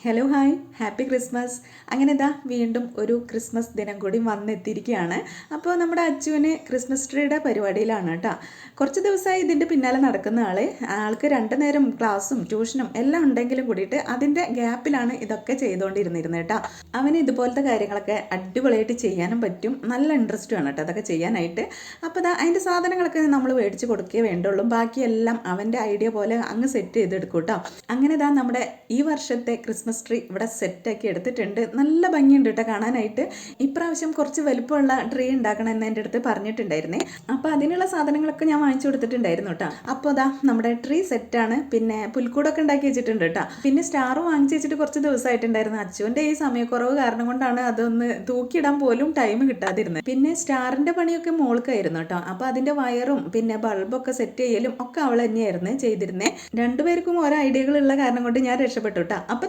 Hello hi happy Christmas. അങ്ങനെ ഇതാ വീണ്ടും ഒരു ക്രിസ്മസ് ദിനം കൂടി വന്നെത്തിയിരിക്കുകയാണ്. അപ്പോൾ നമ്മുടെ അച്ചുവിന് ക്രിസ്മസ് ട്രീയുടെ പരിപാടിയിലാണ് കേട്ടോ. കുറച്ച് ദിവസമായി ഇതിൻ്റെ പിന്നാലെ നടക്കുന്ന ആൾക്ക് 2 നേരം ക്ലാസ്സും ട്യൂഷനും എല്ലാം ഉണ്ടെങ്കിലും കൂടിയിട്ട് അതിൻ്റെ ഗ്യാപ്പിലാണ് ഇതൊക്കെ ചെയ്തുകൊണ്ടിരുന്നിരുന്നത് കേട്ടോ. അവന് ഇതുപോലത്തെ കാര്യങ്ങളൊക്കെ അടിപൊളിയായിട്ട് ചെയ്യാനും പറ്റും, നല്ല ഇൻട്രസ്റ്റുമാണ് കേട്ടോ അതൊക്കെ ചെയ്യാനായിട്ട്. അപ്പോൾ അതിൻ്റെ സാധനങ്ങളൊക്കെ നമ്മൾ മേടിച്ച് കൊടുക്കുകയേ വേണ്ടുള്ളൂ, ബാക്കിയെല്ലാം അവൻ്റെ ഐഡിയ പോലെ അങ്ങ് സെറ്റ് ചെയ്തെടുക്കും കേട്ടോ. അങ്ങനെ നമ്മുടെ ഈ വർഷത്തെ ക്രിസ്മസ് ട്രീ ഇവിടെ സെറ്റാക്കി എടുത്തിട്ടുണ്ട്. നല്ല ഭംഗിയുണ്ട് കേട്ടോ കാണാനായിട്ട്. ഇപ്രാവശ്യം കുറച്ച് വലുപ്പമുള്ള ട്രീ ഉണ്ടാക്കണം എന്ന് എൻ്റെ അടുത്ത് പറഞ്ഞിട്ടുണ്ടായിരുന്നേ. അപ്പോൾ അതിനുള്ള സാധനങ്ങളൊക്കെ ഞാൻ വാങ്ങിച്ചു കൊടുത്തിട്ടുണ്ടായിരുന്നു കേട്ടോ. അപ്പോൾ നമ്മുടെ ട്രീ സെറ്റാണ്. പിന്നെ പുൽക്കൂടൊക്കെ ഉണ്ടാക്കി വെച്ചിട്ടുണ്ട് കേട്ടോ. പിന്നെ സ്റ്റാർ വാങ്ങിച്ചു വെച്ചിട്ട് കുറച്ച് ദിവസമായിട്ടുണ്ടായിരുന്നു. അച്ചുവിൻ്റെ ഈ സമയക്കുറവ് കാരണം കൊണ്ടാണ് അതൊന്ന് തൂക്കിയിടാൻ പോലും ടൈം കിട്ടാതിരുന്നത്. പിന്നെ സ്റ്റാറിൻ്റെ പണിയൊക്കെ മോൾക്കായിരുന്നു കേട്ടോ. അപ്പോൾ അതിൻ്റെ വയറും പിന്നെ ബൾബൊക്കെ സെറ്റ് ചെയ്യലും ഒക്കെ അവൾ തന്നെയായിരുന്നു ചെയ്തിരുന്നത്. രണ്ടുപേർക്കും ഓരോ ഐഡിയകളുള്ള കാരണം കൊണ്ട് ഞാൻ രക്ഷപ്പെട്ടു കേട്ടോ. അപ്പം